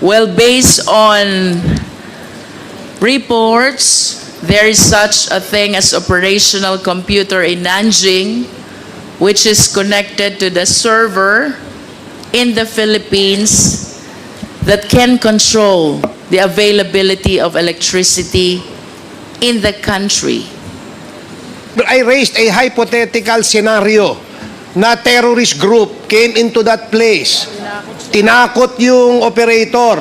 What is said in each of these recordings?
Well, based on reports, there is such a thing as operational computer in Nanjing, which is connected to the server in the Philippines that can control the availability of electricity in the country. But I raised a hypothetical scenario na terrorist group came into that place. Tinakot yung operator.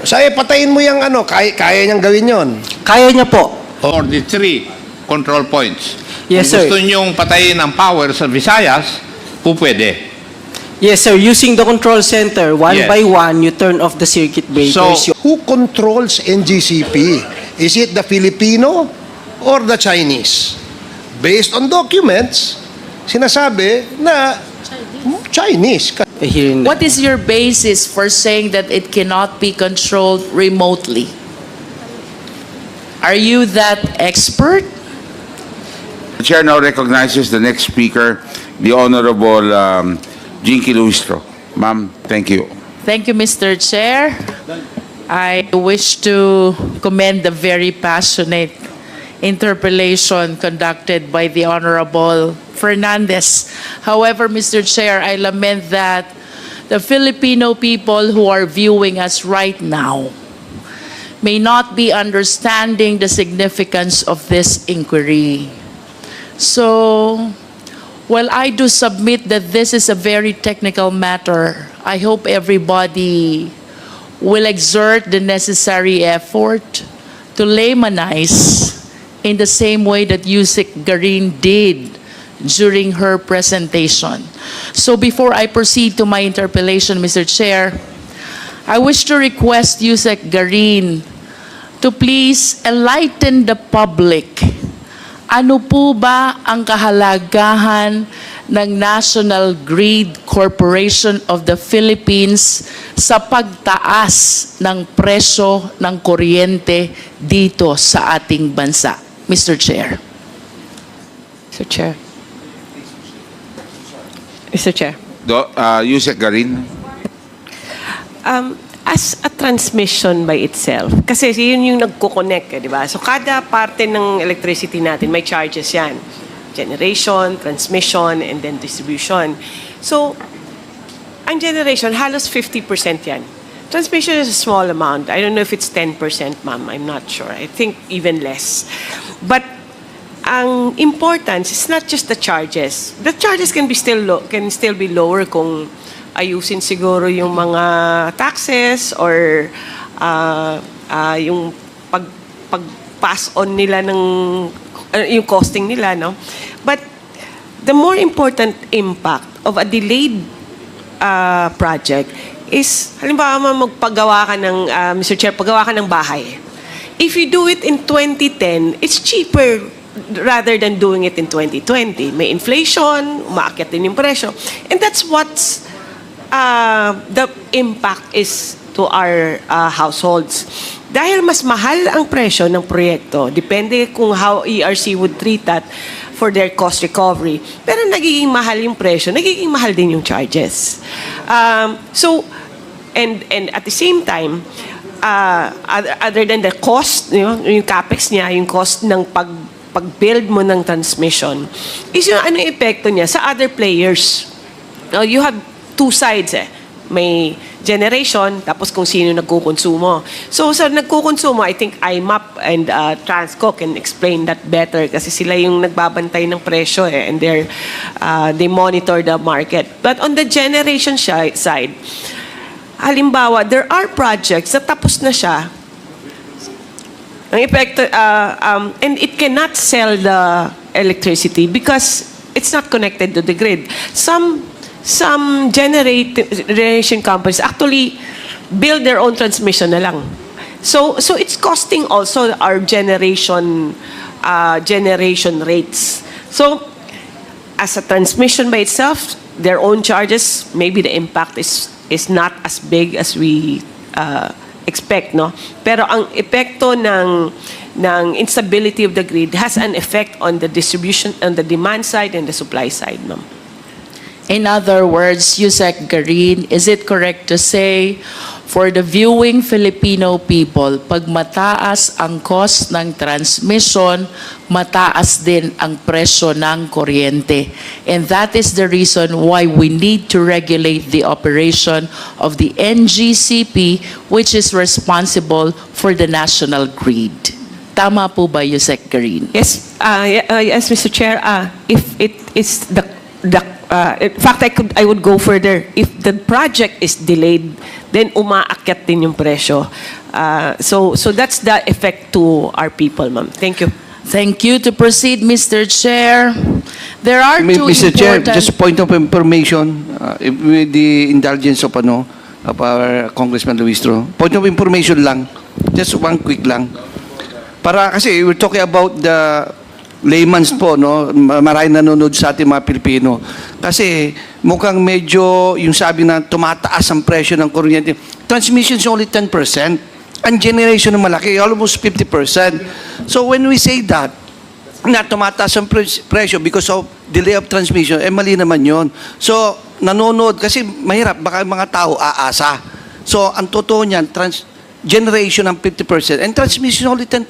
Sabi, patayin mo yung ano, kaya niyang gawin yon. Kaya niya po. Or the 3 control points. Yes, Kung sir. gusto niyong patayin ang power sa Visayas, pwede. Yes, sir. Using the control center, one Yes. by one, you turn off the circuit breakers. So, Who controls NGCP? Is it the Filipino or the Chinese? Based on documents, sinasabi na Chinese. Here in What is your basis for saying that it cannot be controlled remotely? Are you that expert? The Chair now recognizes the next speaker, the Honorable Cong.Luistro. Ma'am, thank you. Thank you, Mr. Chair. I wish to commend the very passionate interpellation conducted by the Honorable Fernandez. However, Mr. Chair, I lament that the Filipino people who are viewing us right now may not be understanding the significance of this inquiry. So, while I do submit that this is a very technical matter, I hope everybody will exert the necessary effort to laymanize in the same way that Yusek Garin did during her presentation. So before I proceed to my interpellation, Mr. Chair, I wish to request Yusek Garin to please enlighten the public. Ano po ba ang kahalagahan ng National Grid Corporation of the Philippines sa pagtaas ng presyo ng kuryente dito sa ating bansa? Mr. Chair. Mr. Chair. Mr. Chair. Yusek Garin. As a transmission by itself, kasi yun yung nagko-connect, di ba? So kada parte ng electricity natin, may charges yan. Generation, transmission, and then distribution. So, ang generation, halos 50% yan. Transmission is a small amount. I don't know if it's 10%, ma'am. I'm not sure. I think even less. But ang importance is not just the charges. The charges can still be lower kung ayusin siguro yung mga taxes or yung pag-pass on nila ng yung costing nila, no? But the more important impact of a delayed project is, halimbawa magpagawa ka ng, Mr. Chair, pagawa ka ng bahay. If you do it in 2010, it's cheaper rather than doing it in 2020. May inflation, umaakyat din yung presyo. And that's what's the impact is to our households. Dahil mas mahal ang presyo ng proyekto, depende kung how ERC would treat that for their cost recovery. Pero nagiging mahal yung presyo, nagiging mahal din yung charges. So, and at the same time, other than the cost, yung capex niya, yung cost ng pag-build mo ng transmission, is yung ano epekto niya sa other players. You have two sides May generation, tapos kung sino nagkukonsumo. So sa nagkukonsumo, I think IMAP and Transco can explain that better kasi sila yung nagbabantay ng presyo and they monitor the market. But on the generation side, halimbawa, there are projects na tapos na siya. Ang epekto, and it cannot sell the electricity because it's not connected to the grid. Some generation companies actually build their own transmission na lang. So it's costing also our generation rates. So as a transmission by itself, their own charges, maybe the impact is not as big as we expect, no? Pero ang epekto ng instability of the grid has an effect on the distribution, on the demand side and the supply side, ma'am. In other words, Yusek Garin, is it correct to say For the viewing Filipino people, pag mataas ang cost ng transmission, mataas din ang presyo ng kuryente. And that is the reason why we need to regulate the operation of the NGCP, which is responsible for the national grid. Tama po ba, Yusek Green? Yes, yes, Mr. Chair. If it is in fact, I would go further. If the project is delayed, then umaakyat din yung presyo. So that's the effect to our people, ma'am. Thank you. Thank you. To proceed, Mr. Chair, there are two Mr. Chair, important... just point of information, with the indulgence of our Congressman Luistro. Point of information lang, just one quick lang. Para kasi we're talking about the layman's po, no? Maraming nanonood sa ating mga Pilipino. Kasi mukhang medyo yung sabi na tumataas ang presyo ng kuryente. Transmission is only 10%. Ang generation ng malaki, almost 50%. So when we say that, na tumataas ang presyo because of delay of transmission, mali naman yun. So, nanonood, kasi mahirap, baka mga tao aasa. So, ang totoo niyan, generation ng 50% and transmission only 10%.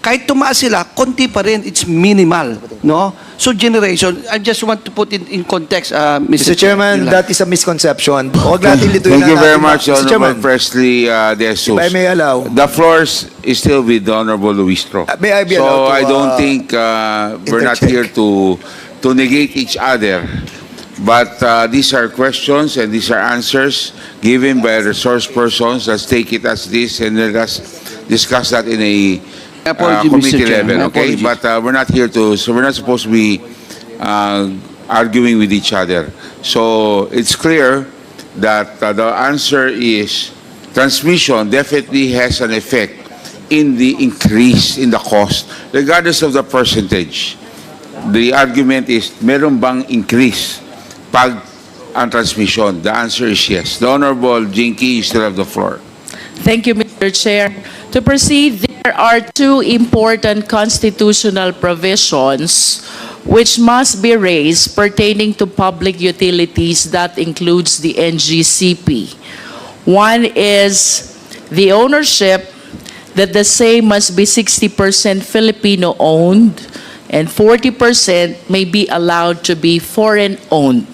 Kahit tumaas sila, konti pa rin, it's minimal, no? So generation, I just want to put in context, Mr. Chairman, that is a misconception. Huwag natin lituin Thank you very much, Mr. Chairman, Honorable Presley De Jesus. if I may allow. The floor is still with the Honorable Luistro. May I be So allowed to, I don't think we're not here interject? to negate each other. But these are questions and these are answers given by resource persons. Let's take it as this and let us discuss that in a Apology, Mr. committee Chair. level, okay? Apologies. But we're not here to, so we're not supposed to be arguing with each other. So it's clear that the answer is transmission definitely has an effect in the increase in the cost, regardless of the percentage. The argument is, meron bang increase pag ang transmission? The answer is yes. The Honorable Jinky, you still have the floor. Thank you, Mr. Chair. To proceed, there are two important constitutional provisions which must be raised pertaining to public utilities. That includes the NGCP. One is the ownership, that the same must be 60% Filipino-owned and 40% may be allowed to be foreign-owned.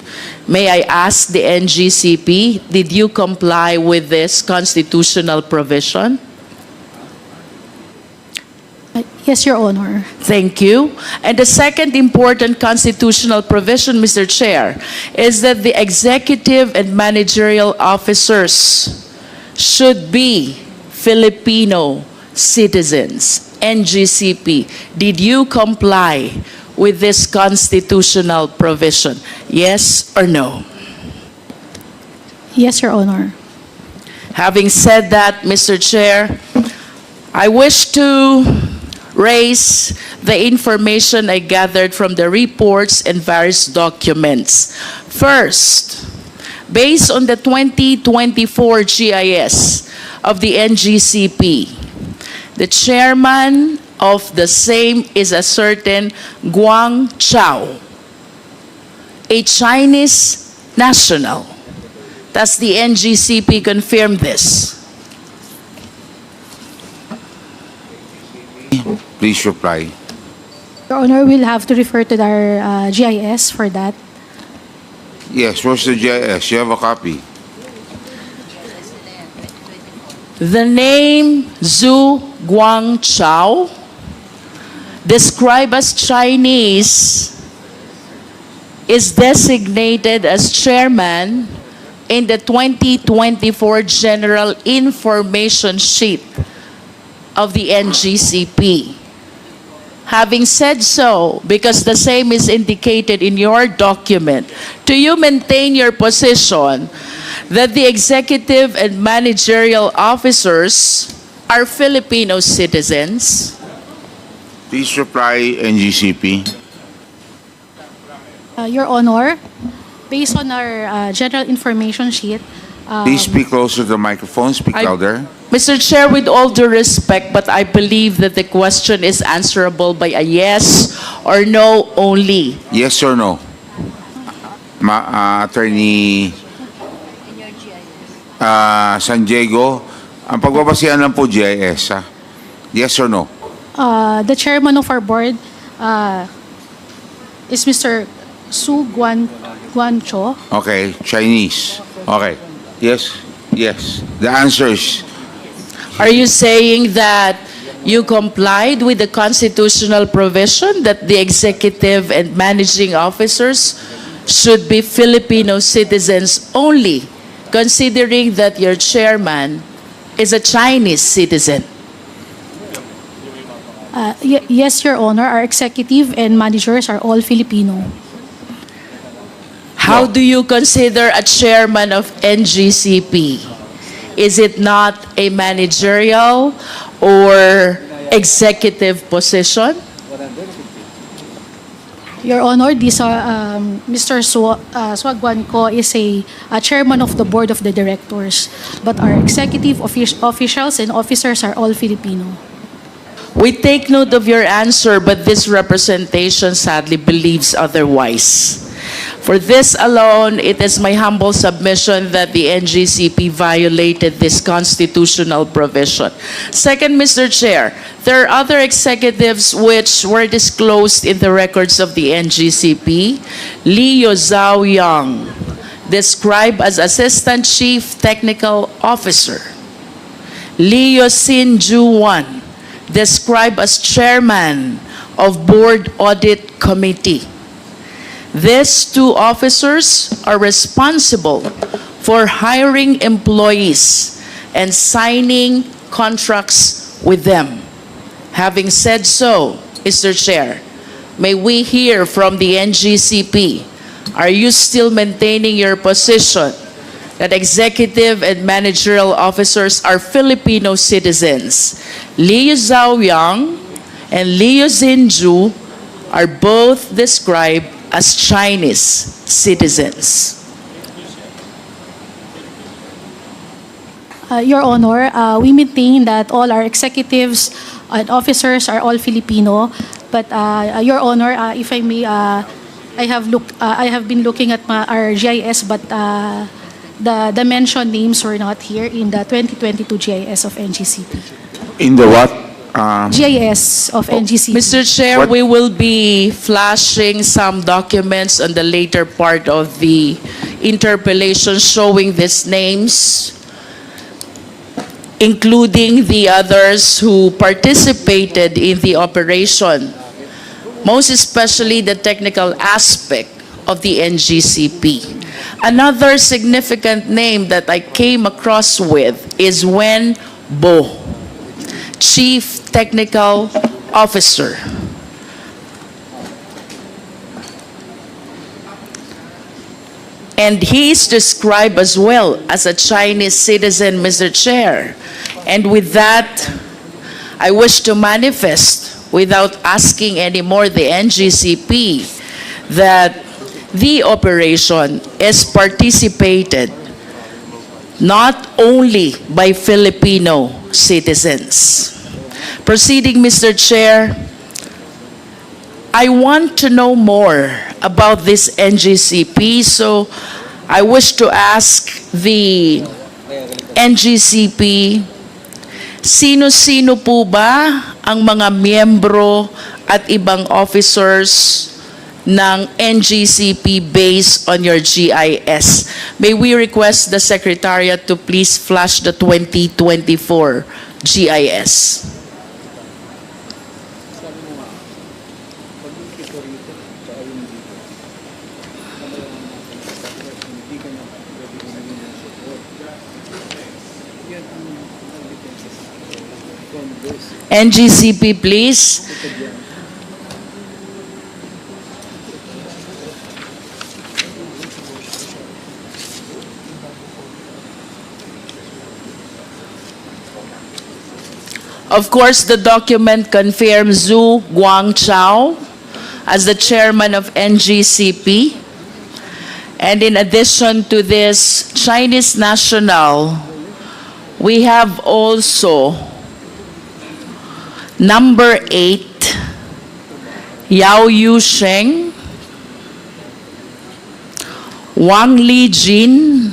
May I ask the NGCP, did you comply with this constitutional provision? Yes, Your Honor. Thank you. And the second important constitutional provision, Mr. Chair, is that the executive and managerial officers should be Filipino citizens. NGCP, did you comply with this constitutional provision? Yes or no? Yes, Your Honor. Having said that, Mr. Chair, I wish to raise the information I gathered from the reports and various documents. First, based on the 2024 GIS of the NGCP, the chairman of the same is a certain Guang Chao, a Chinese national. Does the NGCP confirm this? Please reply. Your Honor, we'll have to refer to our GIS for that. Yes, where's the GIS? You have a copy. The name Zhu Guangchao, described as Chinese, is designated as chairman in the 2024 General Information Sheet of the NGCP. Having said so, because the same is indicated in your document, do you maintain your position that the executive and managerial officers are Filipino citizens? Please reply, NGCP. Your Honor, based on our general information sheet, Please speak closer to the microphone. Speak louder. Mr. Chair, with all due respect, but I believe that the question is answerable by a yes or no only. Yes or no? Attorney San Diego, ang pagbabasihan lang po GIS, ha? Yes or no? The chairman of our board is Mr. Guancho. Okay, Chinese. Okay. Yes, yes. The answer is Are you saying that you complied with the constitutional provision that the executive and managing officers should be Filipino citizens only, considering that your chairman is a Chinese citizen? Yes, Your Honor. Our executive and managers are all Filipino. How do you consider a chairman of NGCP? Is it not a managerial or executive position? Your Honor, Mr. Swagwanko is a chairman of the board of the directors, but our executive officials and officers are all Filipino. We take note of your answer, but this representation sadly believes otherwise. For this alone, it is my humble submission that the NGCP violated this constitutional provision. Second, Mr. Chair, there are other executives which were disclosed in the records of the NGCP. Leo Zhao Yang, described as Assistant Chief Technical Officer. Leo Sin Juan, described as Chairman of Board Audit Committee. These two officers are responsible for hiring employees and signing contracts with them. Having said so, Mr. Chair, may we hear from the NGCP, are you still maintaining your position that executive and managerial officers are Filipino citizens? Liu Zhaoyang and Liu Xinju are both described as Chinese citizens. Your Honor, we maintain that all our executives and officers are all Filipino. But Your Honor, if I may, I have been looking at our GIS, but the mentioned names were not here in the 2022 GIS of NGCP. in the what? GIS of NGCP. Mr. Chair, What- we will be flashing some documents on the later part of the interpellation showing these names, including the others who participated in the operation, most especially the technical aspect of the NGCP. Another significant name that I came across with is Wen Bo, Chief Technical Officer. And he is described as well as a Chinese citizen, Mr. Chair. And with that, I wish to manifest, without asking anymore the NGCP, that the operation is participated not only by Filipino citizens. Proceeding, Mr. Chair, I want to know more about this NGCP, so I wish to ask the NGCP, sino-sino po ba ang mga miyembro at ibang officers ng NGCP based on your GIS? May we request the Secretariat to please flash the 2024 GIS. NGCP, please. Of course, the document confirms Zhu Guangchao as the chairman of NGCP. And in addition to this Chinese national, we have also number 8, Yao Yusheng, Wang Lijin,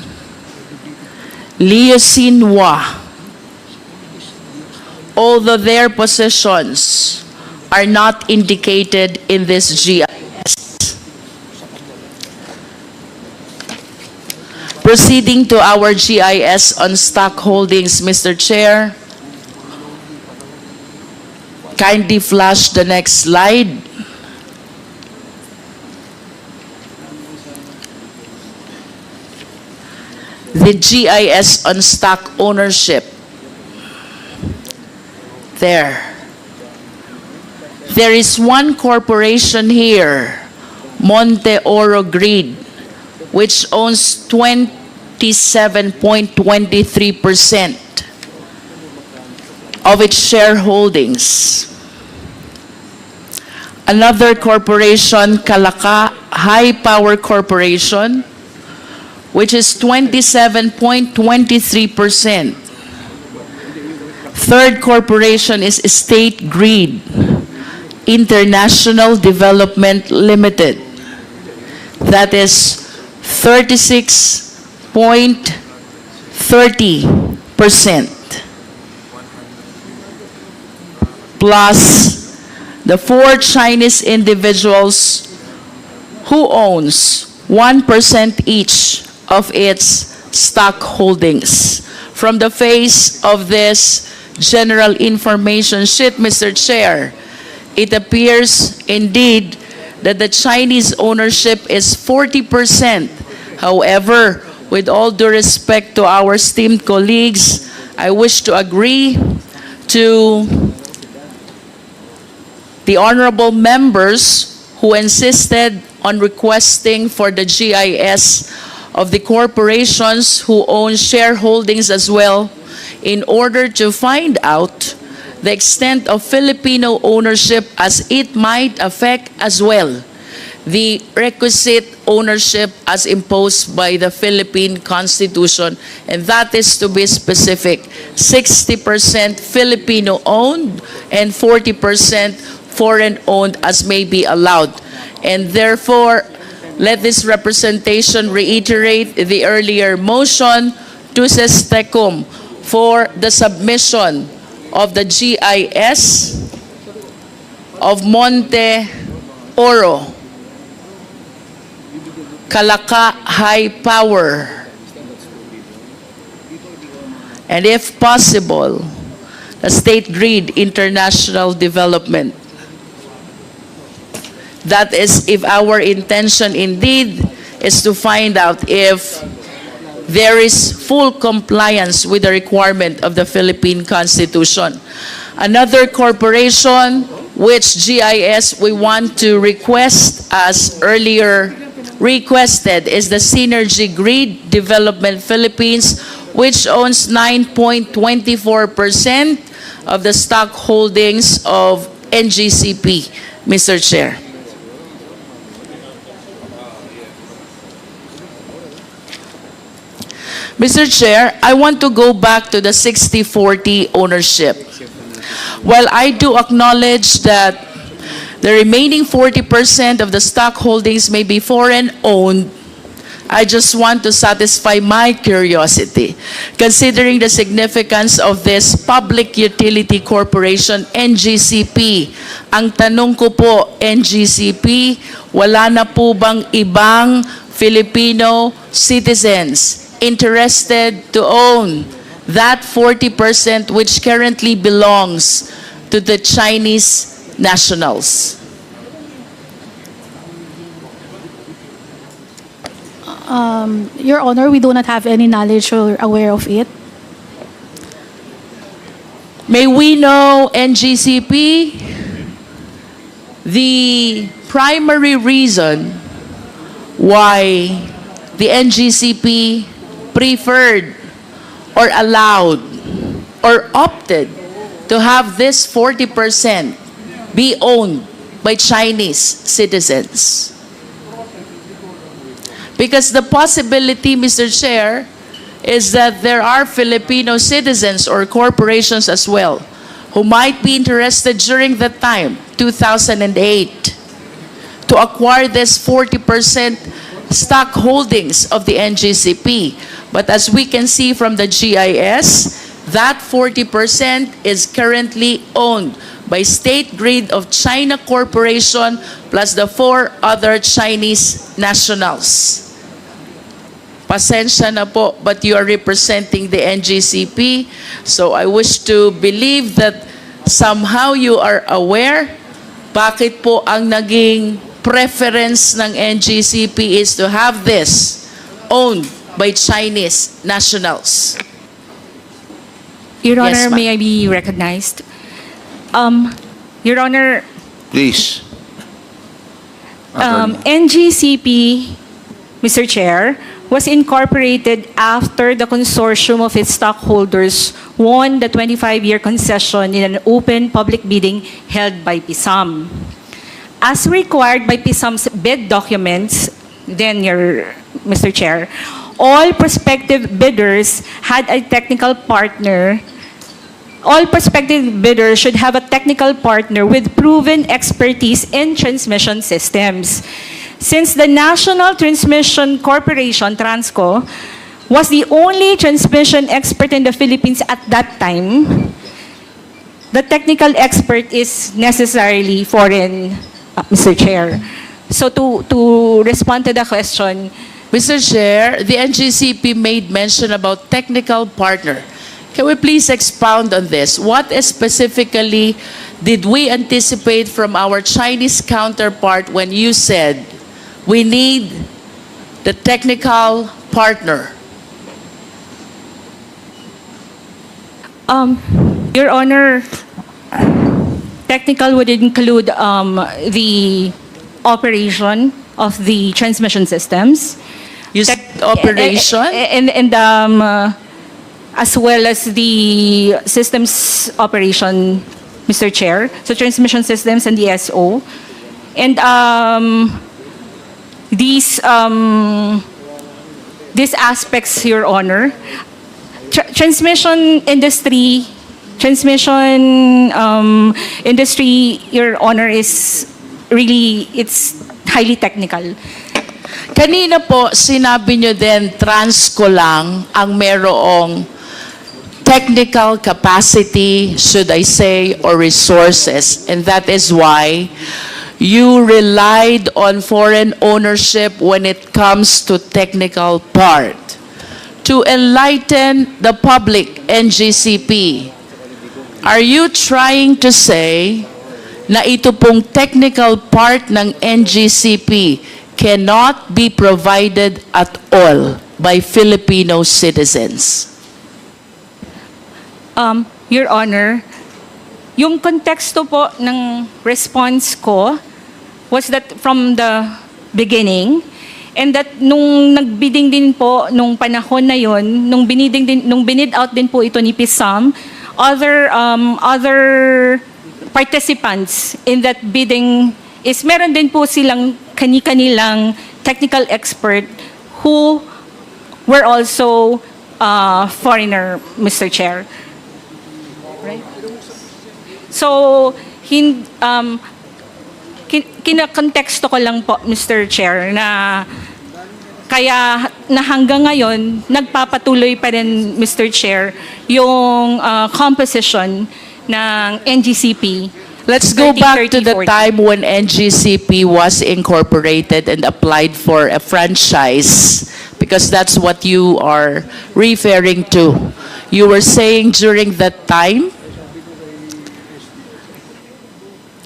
Liusinwa, although their positions are not indicated in this GIS. Proceeding to our GIS on stock holdings, Mr. Chair. Kindly flash the next slide. The GIS on stock ownership. There. There is one corporation here, Monte Oro Grid, which owns 27.23% of its shareholdings. Another corporation, Kalaka High Power Corporation, which is 27.23%. Third corporation is State Grid International Development Limited. That is 36.30%. Plus the 4 Chinese individuals who owns 1% each of its stock holdings. From the face of this general information sheet, Mr. Chair, it appears indeed that the Chinese ownership is 40%. However, with all due respect to our esteemed colleagues, I wish to agree to the honorable members who insisted on requesting for the GIS of the corporations who own shareholdings as well, in order to find out the extent of Filipino ownership, as it might affect as well the requisite ownership as imposed by the Philippine Constitution, and that is, to be specific, 60% Filipino owned and 40% foreign owned as may be allowed. And therefore, let this representation reiterate the earlier motion to Sestecum for the submission of the GIS of Monte Oro, Kalaka High Power, and if possible, the State Grid International Development. That is, if our intention indeed is to find out if there is full compliance with the requirement of the Philippine Constitution. Another corporation which GIS we want to request, as earlier requested, is the Synergy Grid Development Philippines, which owns 9.24% of the stock holdings of NGCP, Mr. Chair. Mr. Chair, I want to go back to the 60-40 ownership. While I do acknowledge that the remaining 40% of the stock holdings may be foreign-owned, I just want to satisfy my curiosity. Considering the significance of this public utility corporation, NGCP, ang tanong ko po, NGCP, wala na po bang ibang Filipino citizens interested to own that 40% which currently belongs to the Chinese nationals? Your Honor, we do not have any knowledge or aware of it. May we know, NGCP, the primary reason why the NGCP preferred or allowed or opted to have this 40% be owned by Chinese citizens? Because the possibility, Mr. Chair, is that there are Filipino citizens or corporations as well who might be interested during that time, 2008, to acquire this 40% stock holdings of the NGCP. But as we can see from the GIS, that 40% is currently owned by State Grid of China Corporation plus the 4 other Chinese nationals. Pasensya na po, but you are representing the NGCP. So I wish to believe that somehow you are aware bakit po ang naging preference ng NGCP is to have this owned by Chinese nationals. Your Yes, Honor, ma'am. may I be recognized? Your Honor, Please. NGCP, Mr. Chair, was incorporated after the consortium of its stockholders won the 25-year concession in an open public bidding held by PISAM. As required by PISAM's bid documents, Mr. Chair, all prospective bidders had a technical partner. All prospective bidders should have a technical partner with proven expertise in transmission systems. Since the National Transmission Corporation, TRANSCO, was the only transmission expert in the Philippines at that time, the technical expert is necessarily foreign, Mr. Chair. So to respond to the question, Mr. Chair, the NGCP made mention about technical partner. Can we please expound on this? What specifically did we anticipate from our Chinese counterpart when you said we need the technical partner? Your Honor, technical would include the operation of the transmission systems. You said operation? And as well as the systems operation, Mr. Chair. So transmission systems and the SO. And these aspects, Your Honor, transmission industry, Your Honor, is really, it's highly technical. Kanina po, sinabi nyo din, TRANSCO lang ang merong technical capacity, should I say, or resources. And that is why you relied on foreign ownership when it comes to technical part. To enlighten the public, NGCP, are you trying to say na ito pong technical part ng NGCP cannot be provided at all by Filipino citizens? Your Honor, yung konteksto po ng response ko was that from the beginning, and that nung nagbidding din po nung panahon na yon, nung binid out din po ito ni PISAM, other participants in that bidding is meron din po silang kani-kanilang technical expert who were also foreigner, Mr. Chair. Right? So, kinakonteksto ko lang po, Mr. Chair, na kaya na hanggang ngayon, nagpapatuloy pa rin, Mr. Chair, yung composition ng NGCP. Let's go back to the time when NGCP was incorporated and applied for a franchise, because that's what you are referring to. You were saying during that time,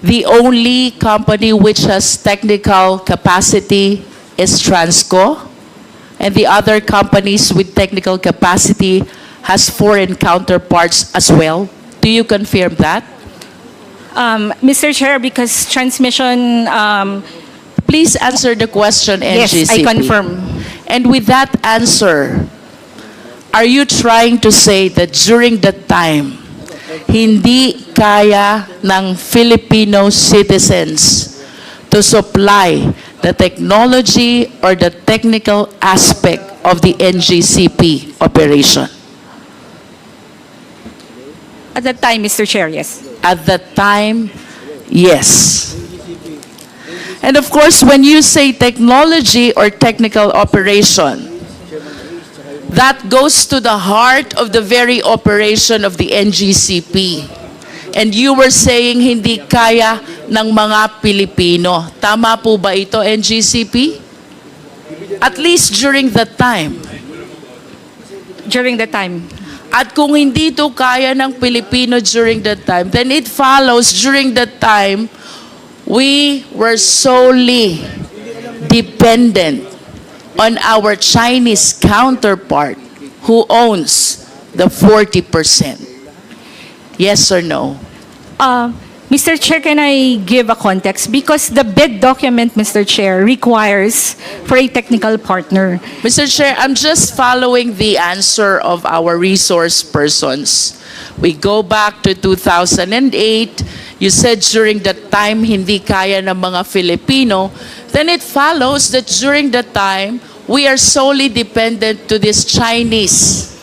the only company which has technical capacity is TRANSCO, and the other companies with technical capacity has foreign counterparts as well. Do you confirm that? Mr. Chair, because transmission... Please answer the question, NGCP. Yes, I confirm. And with that answer, are you trying to say that during that time, hindi kaya ng Filipino citizens to supply the technology or the technical aspect of the NGCP operation? At that time, Mr. Chair, yes. At that time, yes. And of course, when you say technology or technical operation, That goes to the heart of the very operation of the NGCP. And you were saying hindi kaya ng mga Pilipino. Tama po ba ito, NGCP? At least during that time. During the time. At kung hindi ito kaya ng Pilipino during that time, then it follows during that time, we were solely dependent on our Chinese counterpart who owns the 40%. Yes or no? Mr. Chair, can I give a context? Because the bid document, Mr. Chair, requires for a technical partner. Mr. Chair, I'm just following the answer of our resource persons. We go back to 2008. You said during that time, hindi kaya ng mga Filipino. Then it follows that during that time, we are solely dependent to these Chinese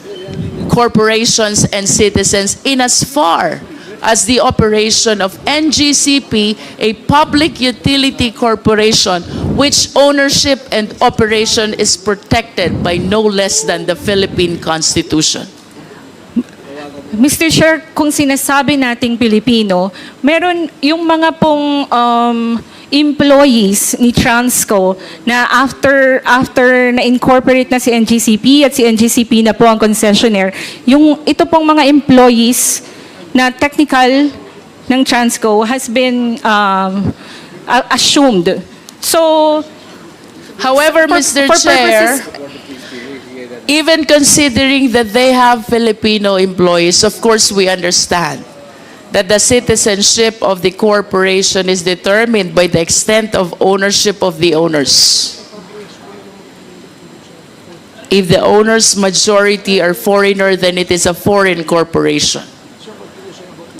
corporations and citizens in as far as the operation of NGCP, a public utility corporation, which ownership and operation is protected by no less than the Philippine Constitution. Mr. Chair, kung sinasabi nating Pilipino, meron yung mga pong employees ni Transco na after na-incorporate na si NGCP at si NGCP na po ang concessionaire, yung ito pong mga employees na technical ng Transco has been assumed. So, However, Mr. Chair, even considering that they have Filipino employees, of course we understand that the citizenship of the corporation is determined by the extent of ownership of the owners. If the owners' majority are foreigner, then it is a foreign corporation.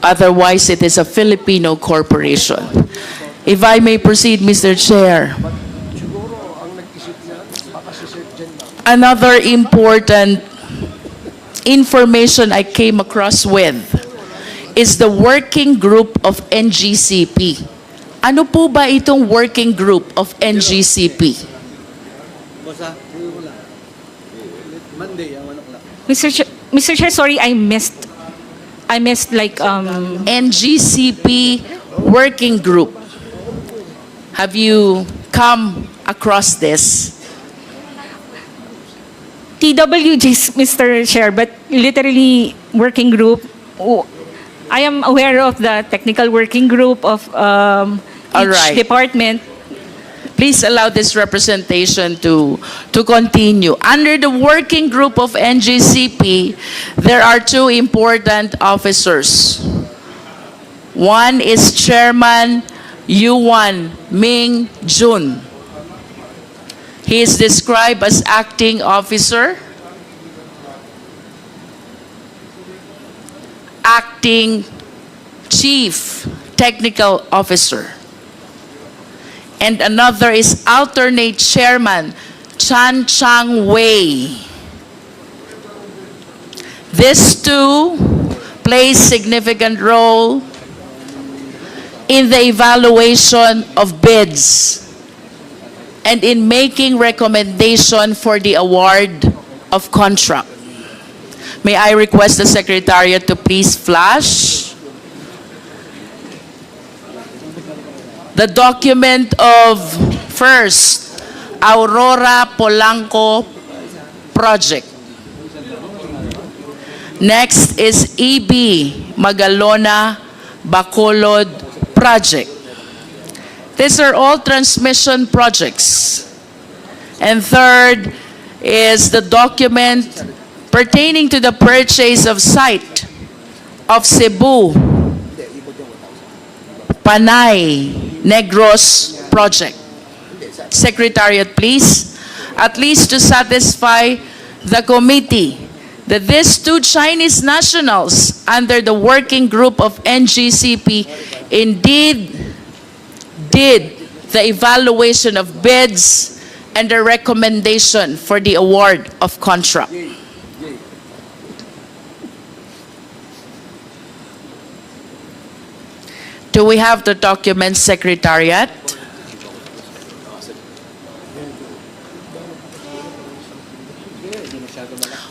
Otherwise, it is a Filipino corporation. If I may proceed, Mr. Chair. Another important information I came across with is the working group of NGCP. Ano po ba itong working group of NGCP? Mr. Chair, sorry, I missed like NGCP working group. Have you come across this? TWGs, Mr. Chair, but literally working group. I am aware of the technical working group of All right. each department. Please allow this representation to continue. Under the working group of NGCP, there are two important officers. One is Chairman Yuan Ming Jun. He is described as acting officer, acting chief technical officer. And another is alternate chairman, Chan Chang Wei. These two play significant role in the evaluation of bids and in making recommendation for the award of contract. May I request the Secretariat to please flash the document of first, Aurora Polanco project. Next is EB Magalona Bacolod project. These are all transmission projects. And third is the document pertaining to the purchase of site of Cebu, Panay, Negros project. Secretariat, please, at least to satisfy the committee that these two Chinese nationals under the working group of NGCP indeed did the evaluation of bids and the recommendation for the award of contract. Do we have the document, Secretariat?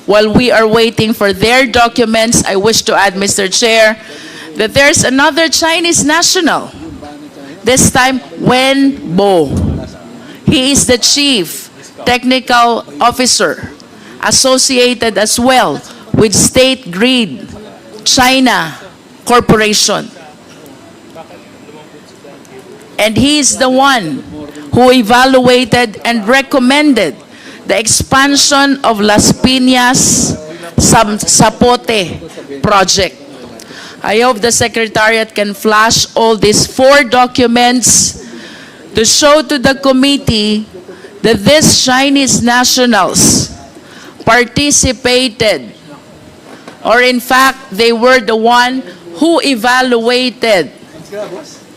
while we are waiting for their documents, I wish to add, Mr. Chair, that there's another Chinese national, this time Wen Bo. He is the chief technical officer associated as well with State Grid China Corporation. And he is the one who evaluated and recommended the expansion of Las Piñas Zapote project. I hope the Secretariat can flash all these 4 documents to show to the committee that these Chinese nationals participated, or in fact, they were the one who evaluated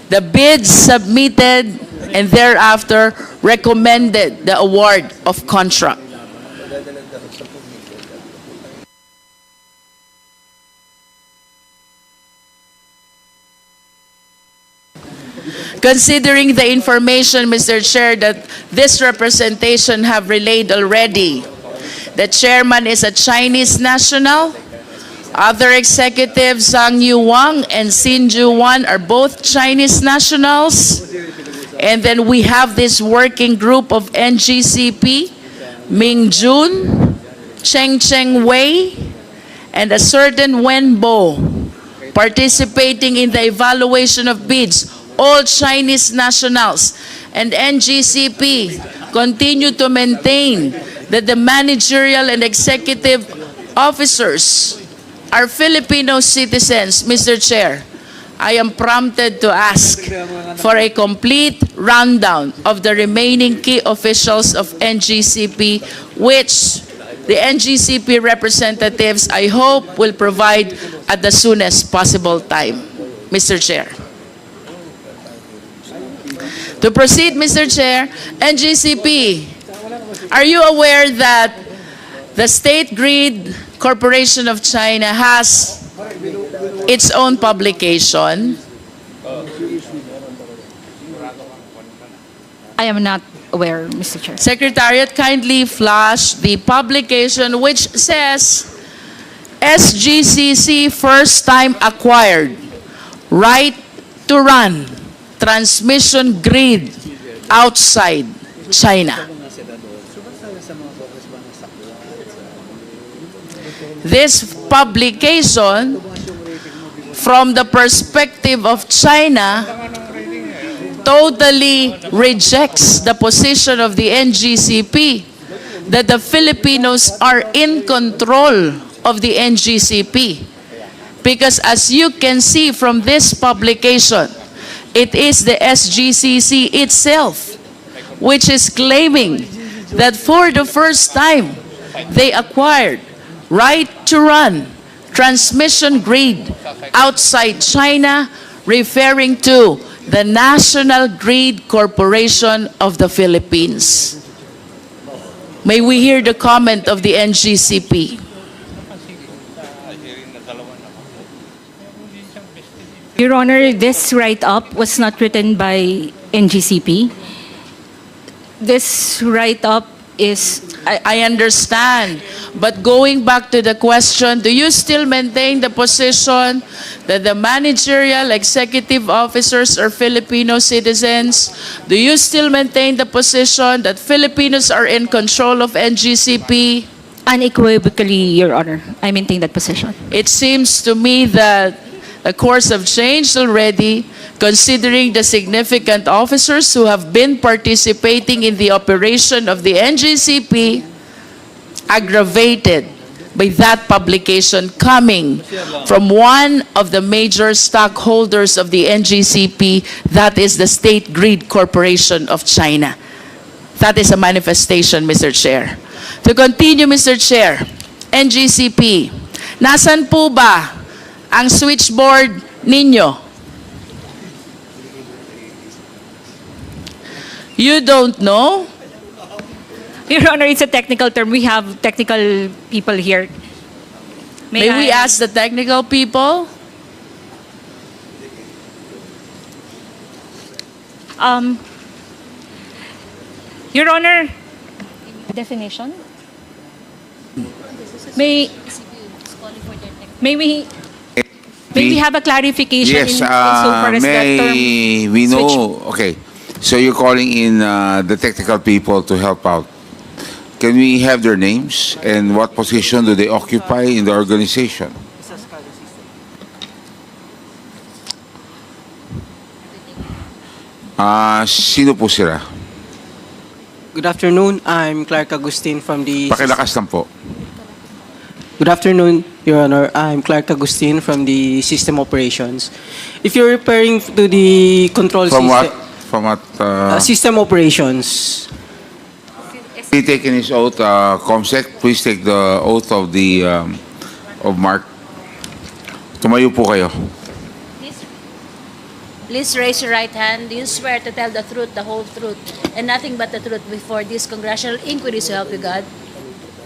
the bids submitted and thereafter recommended the award of contract. Considering the information, Mr. Chair, that this representation have relayed already, the chairman is a Chinese national. Other executives, Zhang Yuwang and Xin Juwan, are both Chinese nationals. And then we have this working group of NGCP, Ming Jun, Cheng Wei, and a certain Wen Bo, participating in the evaluation of bids, all Chinese nationals. And NGCP continue to maintain that the managerial and executive officers are Filipino citizens. Mr. Chair, I am prompted to ask for a complete rundown of the remaining key officials of NGCP, which the NGCP representatives, I hope, will provide at the soonest possible time. Mr. Chair. To proceed, Mr. Chair, NGCP, are you aware that the State Grid Corporation of China has its own publication? I am not aware, Mr. Chair. Secretariat, kindly flash the publication which says SGCC first time acquired right to run transmission grid outside China. This publication, from the perspective of China, totally rejects the position of the NGCP that the Filipinos are in control of the NGCP. Because as you can see from this publication, it is the SGCC itself which is claiming that for the first time they acquired right to run transmission grid outside China, referring to the National Grid Corporation of the Philippines. May we hear the comment of the NGCP? Your Honor, this write-up was not written by NGCP. This write-up is... I understand, but going back to the question, do you still maintain the position that the managerial executive officers are Filipino citizens? Do you still maintain the position that Filipinos are in control of NGCP? Unequivocally, Your Honor, I maintain that position. It seems to me that the course have changed already, considering the significant officers who have been participating in the operation of the NGCP, aggravated by that publication coming from one of the major stockholders of the NGCP, that is the State Grid Corporation of China. That is a manifestation, Mr. Chair. To continue, Mr. Chair, NGCP, nasan po ba ang switchboard ninyo? You don't know? Your Honor, it's a technical term. We have technical people here. May we ask the technical people? Your Honor, definition? May we have a clarification Yes, insofar as that term may we know, okay. So you're calling in the technical people to help out. Can we have their names and what position do they occupy in the organization? Sino po sila? Good afternoon. I'm Clark Agustin from the... Pakilakas lang po. Good afternoon, Your Honor. I'm Clark Agustin from the System Operations. If you're referring to the control From system... what? From what? System Operations. He taken his oath, Comsec, please take the oath of the of Mark. Tumayo po kayo. Please raise your right hand. Do you swear to tell the truth, the whole truth, and nothing but the truth before this congressional inquiry, so help you God?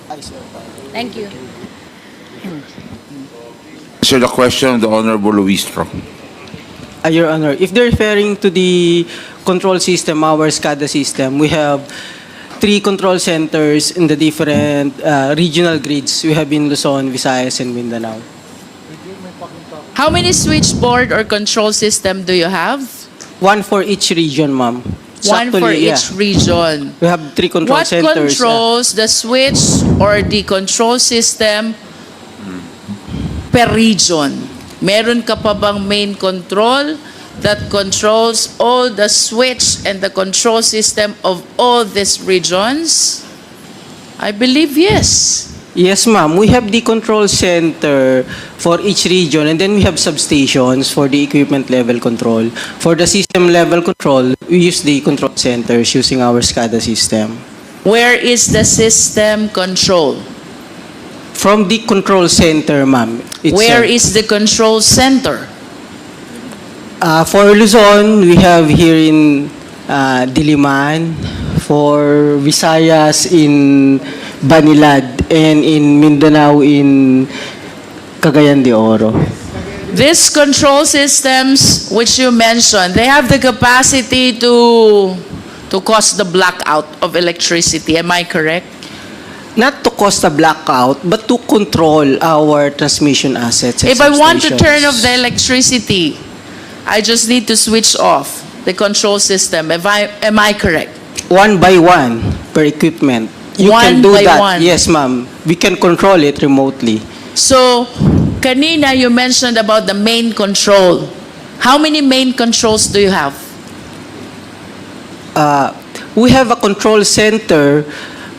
I swear. Thank you. Answer the question of the Honorable Luistro. Your Honor, if they're referring to the control system, our SCADA system, we have 3 control centers in the different regional grids. We have in Luzon, Visayas, and Mindanao. How many switchboard or control system do you have? 1 for each region, ma'am. One for each region. We have 3 control What centers. controls the switch or the control system per region? Meron ka pa bang main control that controls all the switch and the control system of all these regions? I believe yes. Yes, ma'am. We have the control center for each region, and then we have substations for the equipment level control. For the system level control, we use the control centers using our SCADA system. Where is the system control? From the control center, ma'am. Where is the control center? For Luzon, we have here in Diliman. For Visayas in Banilad, and in Mindanao in Cagayan de Oro. These control systems which you mentioned, they have the capacity to cause the blackout of electricity. Am I correct? Not to cause a blackout, but to control our transmission assets. And If I want to substations. turn off the electricity, I just need to switch off the control system. Am I correct? 1 by 1 per equipment. You One can do by that. one. Yes, ma'am. We can control it remotely. So, kanina you mentioned about the main control. How many main controls do you have? We have a control center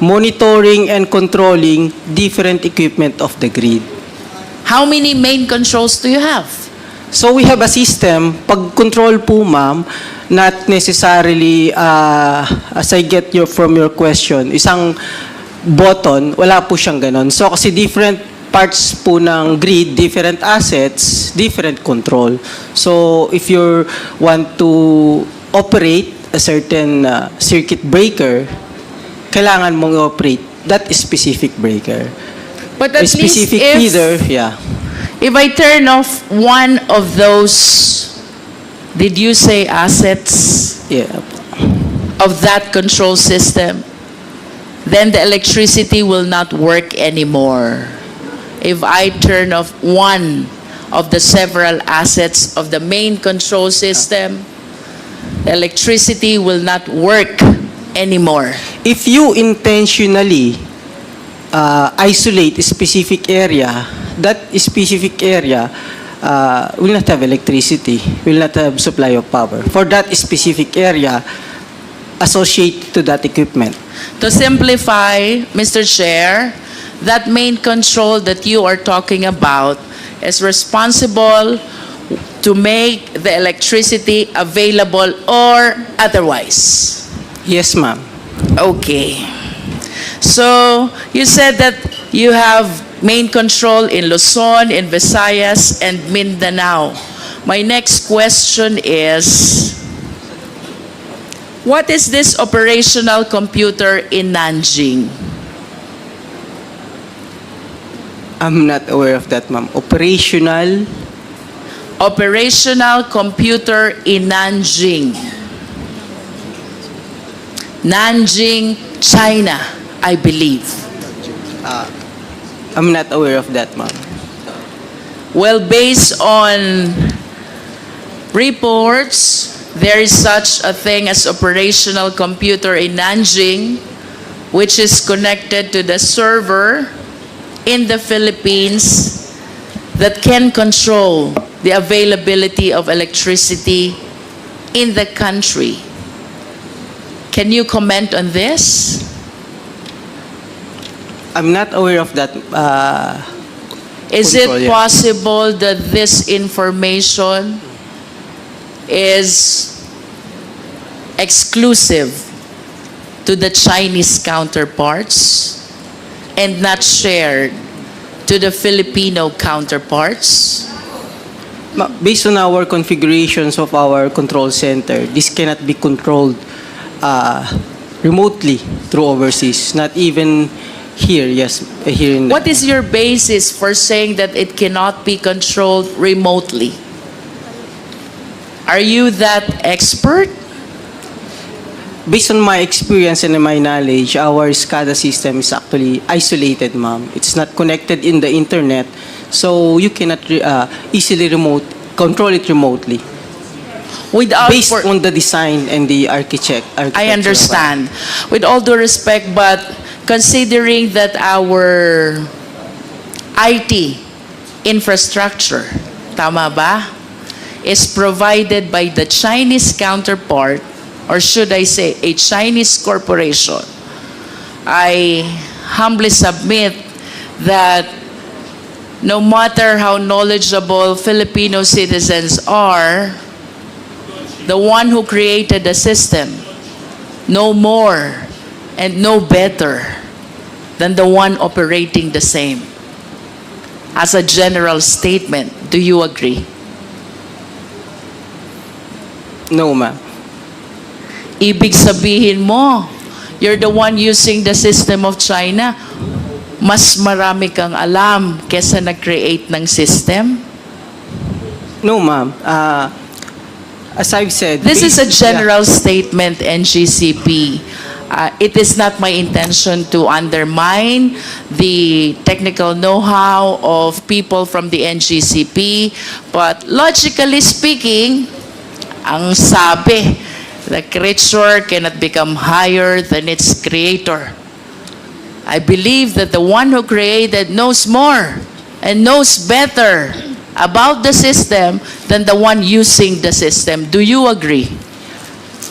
monitoring and controlling different equipment of the grid. How many main controls do you have? So we have a system, pag control po ma'am, not necessarily, as I get from your question, isang button, wala po siyang ganon. So kasi different parts po ng grid, different assets, different control. So if you want to operate a certain circuit breaker, kailangan mong operate that specific breaker. But at a specific least feeder, yeah. if I turn off one of those, did you say assets Yeah. of that control system, then the electricity will not work anymore. If I turn off one of the several assets of the main control system, the electricity will not work anymore. If you intentionally isolate a specific area, that specific area will not have electricity, will not have supply of power. For that specific area, associated to that equipment. To simplify, Mr. Chair, that main control that you are talking about is responsible to make the electricity available or otherwise. Yes, ma'am. Okay. So, you said that you have main control in Luzon, in Visayas, and Mindanao. My next question is, what is this operational computer in Nanjing? I'm not aware of that, ma'am. Operational computer in Nanjing. Nanjing, China, I believe. I'm not aware of that, ma'am. Well, based on reports, there is such a thing as operational computer in Nanjing, which is connected to the server in the Philippines that can control the availability of electricity in the country. Can you comment on this? I'm not aware of that. Is Control, it yeah. possible that this information is exclusive to the Chinese counterparts and not shared to the Filipino counterparts? Based on our configurations of our control center, this cannot be controlled remotely through overseas, not even here, yes, here in What is your basis for saying that it cannot be controlled remotely? Are you that expert? Based on my experience and my knowledge, our SCADA system is actually isolated, ma'am. It's not connected in the internet, so you cannot easily control it remotely. Without Based on the design and the architecture. I understand. With all due respect, but considering that our IT infrastructure, tama ba, is provided by the Chinese counterpart, or should I say a Chinese corporation, I humbly submit that no matter how knowledgeable Filipino citizens are, the one who created the system no more and no better than the one operating the same. As a general statement, do you agree? No, ma'am. Ibig sabihin mo, you're the one using the system of China, mas marami kang alam kesa nag-create ng system? No, ma'am. As I've said, This is a general statement, NGCP. It is not my intention to undermine the technical know-how of people from the NGCP, but logically speaking, ang sabi, the creature cannot become higher than its creator. I believe that the one who created knows more and knows better about the system than the one using the system. Do you agree?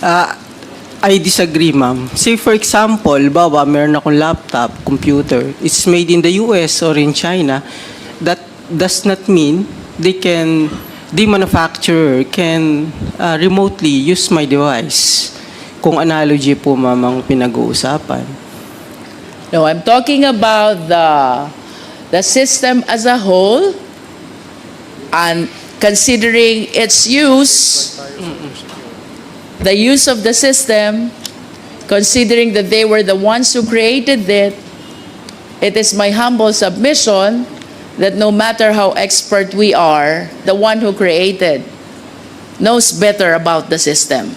I disagree, ma'am. Say for example, baba, meron akong laptop, computer. It's made in the US or in China. That does not mean the manufacturer can remotely use my device. Kung analogy po, ma'am, ang pinag-uusapan. No, I'm talking about the system as a whole, and considering its use, the use of the system, considering that they were the ones who created it, it is my humble submission that no matter how expert we are, the one who created knows better about the system.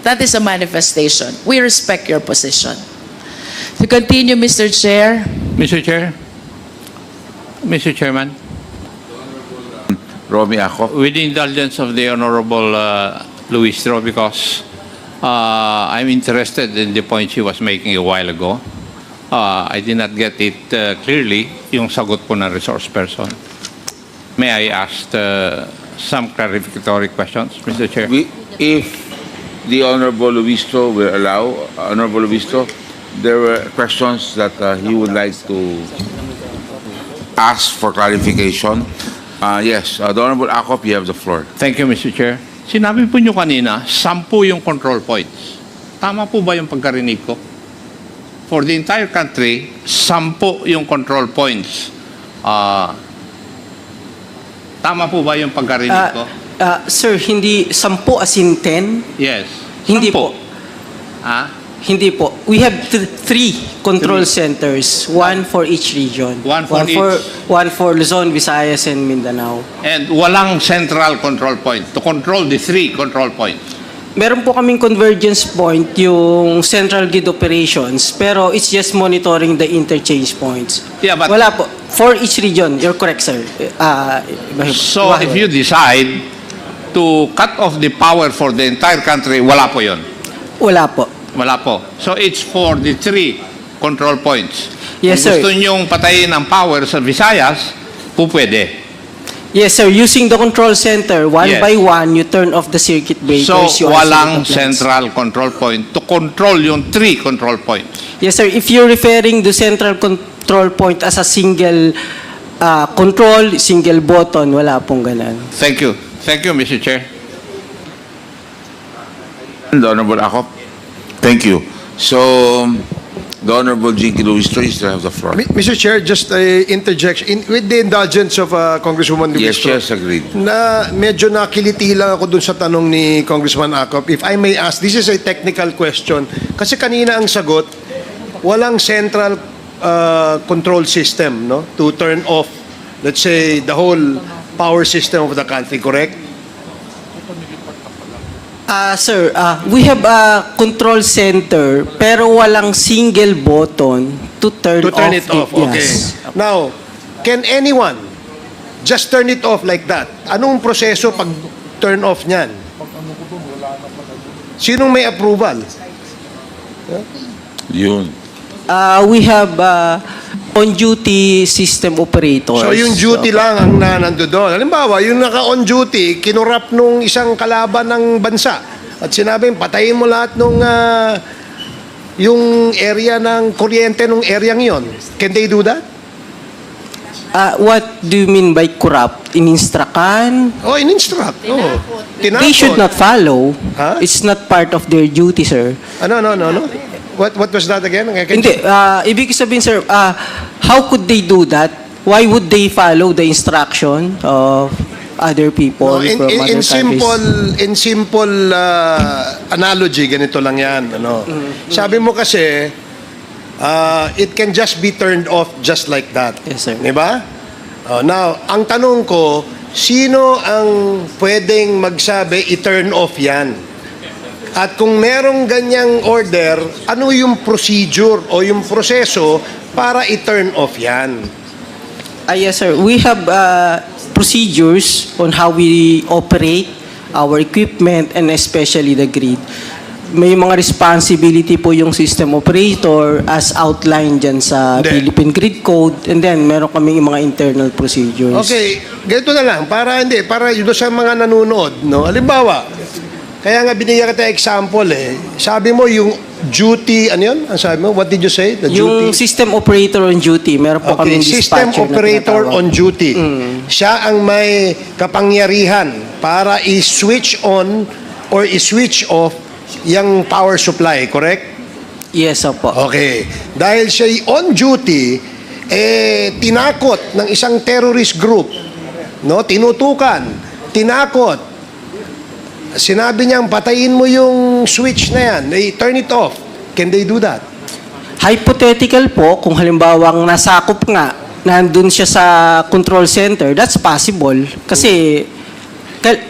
That is a manifestation. We respect your position. To continue, Mr. Chair. Mr. Chair. Mr. Chairman. Romy Ako. With the indulgence of the Honorable Luistro, because I'm interested in the point she was making a while ago. I did not get it clearly, yung sagot po ng resource person. May I ask some clarificatory questions, Mr. Chair? If the Honorable Luistro will allow, Honorable Luistro, there were questions that he would like to ask for clarification. Yes, the Honorable Akop, you have the floor. Thank you, Mr. Chair. Sinabi po nyo kanina, 10 yung control points. Tama po ba yung pagkarinig ko? For the entire country, 10 yung control points. Tama po ba yung pagkarinig ko? Sir, hindi 10 as in 10? Yes. Hindi 10. po. Hindi po. We have 3 control centers, one for each region. One for each. One for Luzon, Visayas, and Mindanao. And walang central control point to control the 3 control points. Meron po kaming convergence point, yung central grid operations, pero it's just monitoring the interchange points. Yeah, but Wala po. For each region, you're correct, sir. So if you decide to cut off the power for the entire country, wala po yun. Wala po. Wala po. So it's for the 3 control points. Yes, Kung sir. gusto nyong patayin ang power sa Visayas, po pwede. Yes, sir. Using the control center, one Yes. by one, you turn off the circuit breakers. So you isolate walang the plants. central control point to control yung 3 control points. Yes, sir. If you're referring to central control point as a single control, single button, wala pong ganun. Thank you. Thank you, Mr. Chair. The Honorable Akop. Thank you. So, the Honorable Cong.Luistro, you still have the floor. Mr. Chair, just a interjection. With the indulgence of Congresswoman Yes, Luistro, yes, agreed. na medyo nakiliti lang ako dun sa tanong ni Congressman Akop. If I may ask, this is a technical question. Kasi kanina ang sagot, walang central control system, no, to turn off, let's say, the whole power system of the country, correct? Sir, we have a control center pero walang single button to turn It off. Okay. Yes. Now, can anyone just turn it off like that? Anong proseso pag turn off niyan? Sinong may approval? Yun. We have on-duty system operators. So yung duty lang ang nando doon. Halimbawa, yung naka-on duty, kinurap nung isang kalaban ng bansa at sinabi, patayin mo lahat nung yung area ng kuryente nung area yon. Can they do that? What do you mean by corrupt? In-instruct? Oh, in-instruct. Oh. Tinakot. They should not follow. Huh? It's not part of their duty, sir. No. What was that again? Hindi. Ibig sabihin, sir, how could they do that? Why would they follow the instruction of other people No, from other countries? in simple analogy, ganito lang yan. Ano? Sabi mo kasi, it can just be turned off just like that. Yes, sir. Diba? Now, ang tanong ko, sino ang pwedeng magsabi i-turn off yan? At kung merong ganyang order, ano yung procedure o yung proseso para i-turn off yan? Yes, sir. We have procedures on how we operate our equipment and especially the grid. May mga responsibility po yung system operator as outlined dyan sa Hindi. Philippine Grid Code, and then meron kaming mga internal procedures. Okay, ganito na lang, para yun sa mga nanonood, no? Halimbawa, kaya nga binigyan kita example Sabi mo yung duty, ano yun? Ang sabi mo, what did you say? The Yung duty? system operator on duty, meron po Okay, kaming system dispatcher na operator tinatawag. on duty. Siya ang may kapangyarihan para i-switch on or i-switch off yung power supply, correct? Yes, opo. Okay. Dahil siya on duty, tinakot ng isang terrorist group, no? Tinutukan, tinakot. Sinabi niyang patayin mo yung switch na yan, turn it off. Can they do that? Hypothetical po, kung halimbawang nasakop nga, nandun siya sa control center, that's possible. Kasi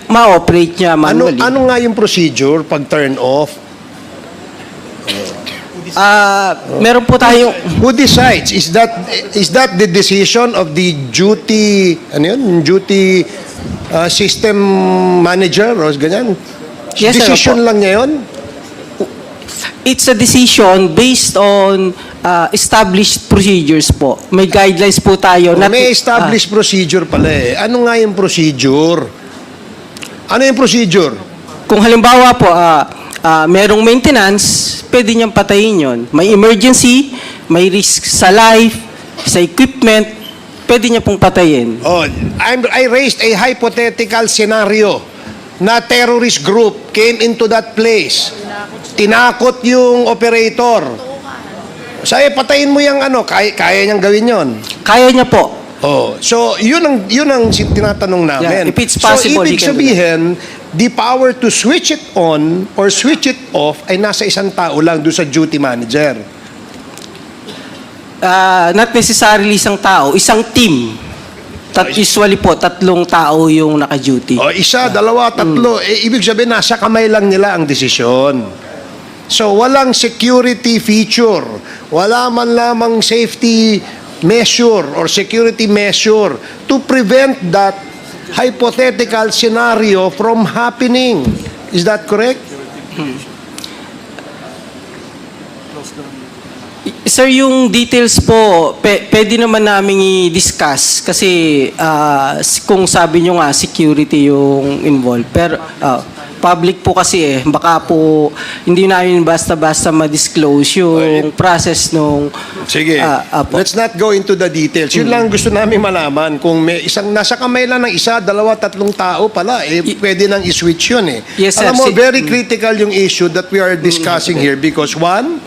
ma-operate niya manually. Ano nga yung procedure pag turn off? Meron po tayong... Who decides? Is that the decision of the duty, ano yun? Duty system manager o ganyan? Yes, sir, Decision opo. lang niya yun? It's a decision based on established procedures po. May guidelines po tayo. May established procedure pala Ano nga yung procedure? Ano yung procedure? Kung halimbawa po, merong maintenance, pwede niyang patayin yon. May emergency, may risk sa life, sa equipment, pwede niya pong patayin. I raised a hypothetical scenario na terrorist group came into that place. Tinakot yung operator. Sabi, patayin mo yung kaya niyang gawin yon. Kaya niya po. So yun ang tinatanong namin. Yeah, if it's possible, so ibig he can do sabihin, the power to switch it on or switch it off ay nasa isang tao lang doon sa duty manager. Not necessarily isang tao, isang team. Usually po, 3 tao yung naka-duty. Isa, dalawa, tatlo. Ibig sabihin, nasa kamay lang nila ang desisyon. So, walang security feature. Wala man lamang safety measure or security measure to prevent that hypothetical scenario from happening. Is that correct? Sir, yung details po, pwede naman namin i-discuss kasi kung sabi nyo nga, security yung involved. Pero public po kasi baka po hindi namin basta-basta ma-disclose yung process nung... Sige, let's not go into the details. Yun lang gusto namin malaman. Kung may isang nasa kamay lang ng isa, dalawa, tatlong tao pala, pwede nang i-switch yun eh. Yes, sir. Alam mo, very critical yung issue that we are discussing here because one,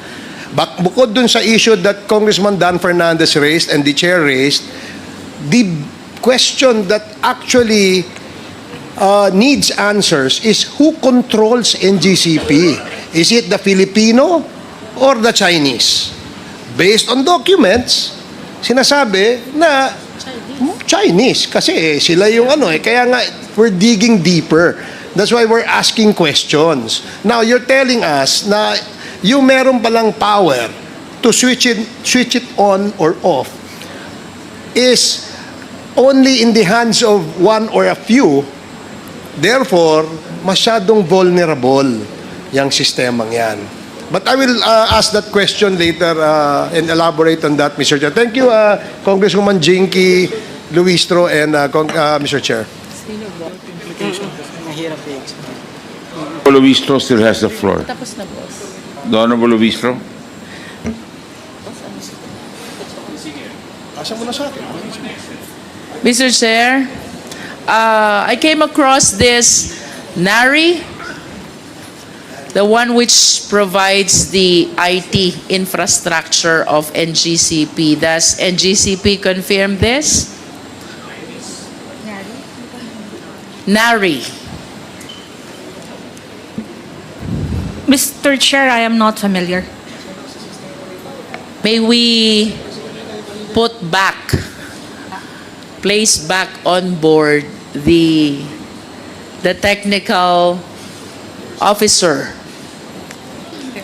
bukod dun sa issue that Congressman Dan Fernandez raised and the chair raised, the question that actually needs answers is who controls NGCP? Is it the Filipino or the Chinese? Based on documents, sinasabi na Chinese kasi sila yung kaya nga we're digging deeper. That's why we're asking questions. Now, you're telling us na yung meron palang power to switch it on or off is only in the hands of one or a few. Therefore, masyadong vulnerable yung sistemang yan. But I will ask that question later and elaborate on that, Mr. Chair. Thank you, Congresswoman Jinky Luistro and Mr. Chair. Luistro still has the floor. Tapos na, boss. The Honorable Luistro. Mr. Chair, I came across this NARI, the one which provides the IT infrastructure of NGCP. Does NGCP confirm this? NARI. Mr. Chair, I am not familiar. May we place back on board the technical officer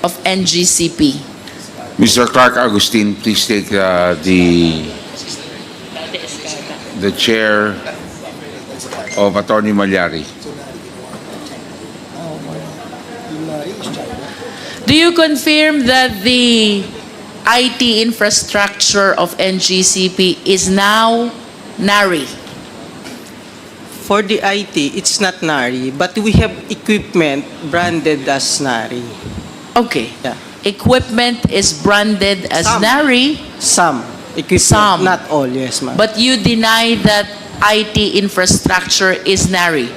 of NGCP. Mr. Clark Agustin, please take the chair of Attorney Malyari. Do you confirm that the IT infrastructure of NGCP is now NARI? For the IT, it's not NARI, but we have equipment branded as NARI. Okay. Yeah. Equipment is branded as Some. NARI, Some equipment, Some. not all, yes, ma'am. but you deny that IT infrastructure is NARI.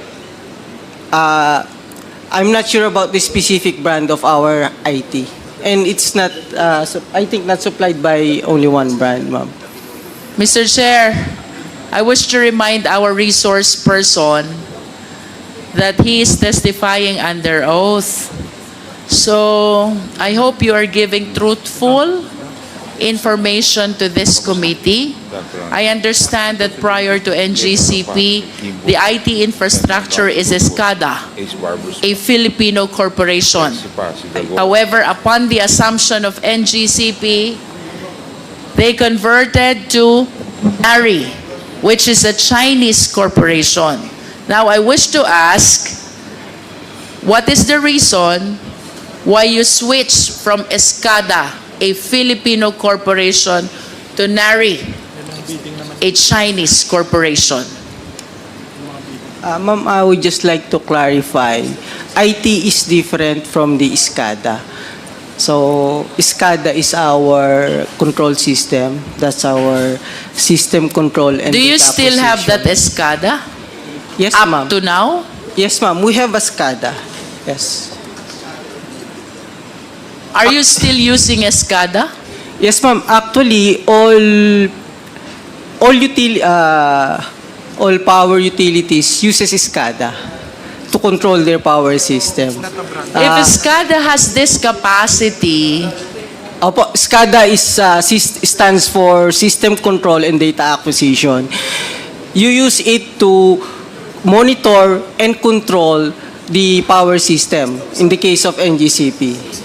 I'm not sure about the specific brand of our IT. And it's not, I think not supplied by only one brand, ma'am. Mr. Chair, I wish to remind our resource person that he is testifying under oath. So I hope you are giving truthful information to this committee. I understand that prior to NGCP, the IT infrastructure is ESCADA, a Filipino corporation. However, upon the assumption of NGCP, they converted to NARI, which is a Chinese corporation. Now, I wish to ask, what is the reason why you switched from ESCADA, a Filipino corporation, to NARI, a Chinese corporation? Ma'am, I would just like to clarify. IT is different from the ESCADA. So, ESCADA is our control system. That's our system control and Do you data still have that acquisition. ESCADA Yes, up ma'am. to now? Yes, ma'am. We have a SCADA. Yes. Are you still using ESCADA? Yes, ma'am. Actually, all power utilities uses SCADA to control their power system. If ESCADA has this capacity, Opo, SCADA stands for System Control and Data Acquisition. You use it to monitor and control the power system in the case of NGCP.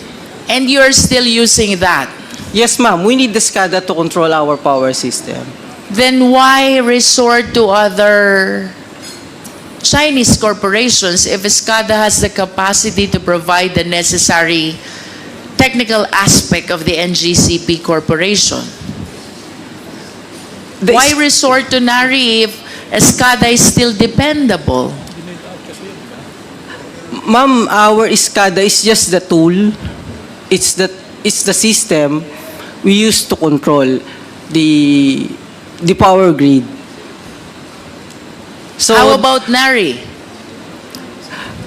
and you're still using that, Yes, ma'am. We need the SCADA to control our power system. Then why resort to other Chinese corporations if SCADA has the capacity to provide the necessary technical aspect of the NGCP corporation? Why resort to NARI if SCADA is still dependable? Ma'am, our SCADA is just the tool. It's the system we use to control the power grid. So How about NARI?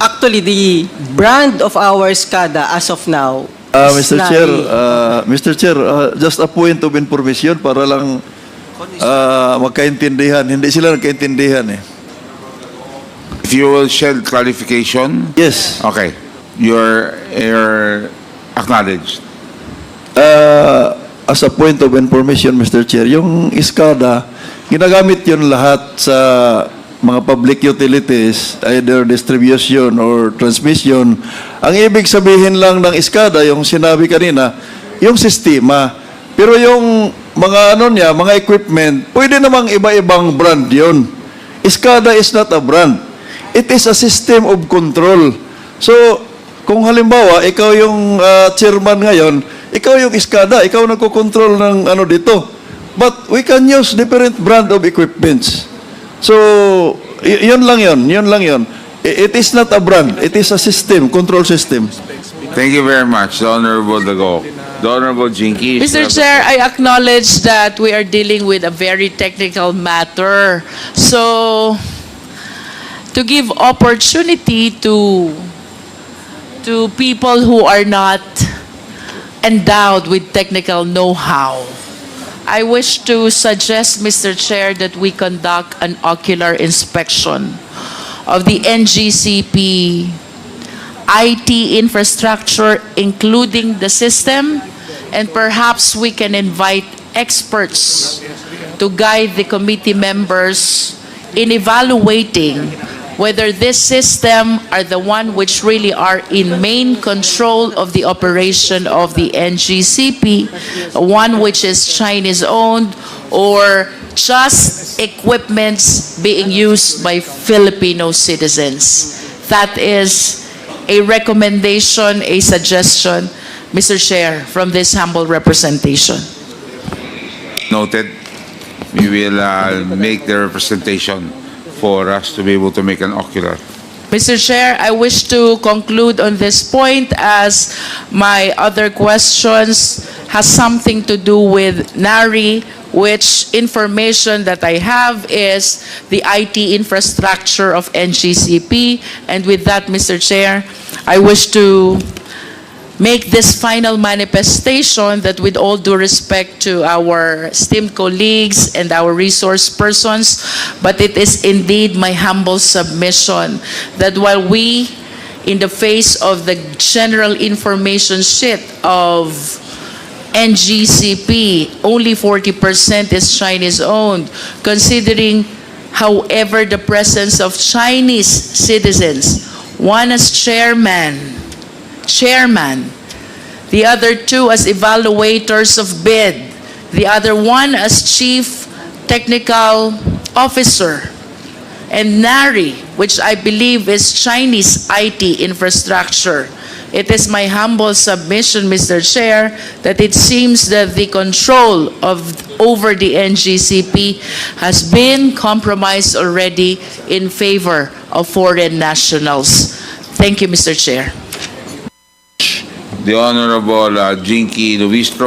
actually, the brand of our SCADA as of now is Mr. Chair, NARI. just a point of information para lang magkaintindihan. Hindi sila nagkaintindihan eh. If you will shed clarification. Yes. Okay. You're acknowledged. As a point of information, Mr. Chair, yung SCADA, ginagamit yun lahat sa mga public utilities, either distribution or transmission. Ang ibig sabihin lang ng SCADA, yung sinabi kanina, yung sistema. Pero yung mga mga equipment, pwede namang iba-ibang brand yun. SCADA is not a brand. It is a system of control. So, kung halimbawa, ikaw yung chairman ngayon, ikaw yung SCADA, ikaw nagko-control ng dito. But we can use different brand of equipments. So, yun lang yun. It is not a brand. It is a system, control system. Thank you very much, the Honorable Dago. The Honorable Jinky. Mr. Chair, I acknowledge that we are dealing with a very technical matter. So, to give opportunity to people who are not endowed with technical know-how, I wish to suggest, Mr. Chair, that we conduct an ocular inspection of the NGCP IT infrastructure, including the system, and perhaps we can invite experts to guide the committee members in evaluating whether this system are the one which really are in main control of the operation of the NGCP, one which is Chinese owned, or just equipments being used by Filipino citizens. That is a recommendation, a suggestion, Mr. Chair, from this humble representation. Noted. We will make the representation for us to be able to make an ocular. Mr. Chair, I wish to conclude on this point as my other questions has something to do with NARI, which information that I have is the IT infrastructure of NGCP. And with that, Mr. Chair, I wish to make this final manifestation that with all due respect to our esteemed colleagues and our resource persons, but it is indeed my humble submission that while we, in the face of the general information sheet of NGCP, only 40% is Chinese owned, considering however the presence of Chinese citizens, one as chairman, the other two as evaluators of bid, the other one as chief technical officer, and NARI, which I believe is Chinese IT infrastructure. It is my humble submission, Mr. Chair, that it seems that the control over the NGCP has been compromised already in favor of foreign nationals. Thank you, Mr. Chair. The Honorable Jinky Luistro.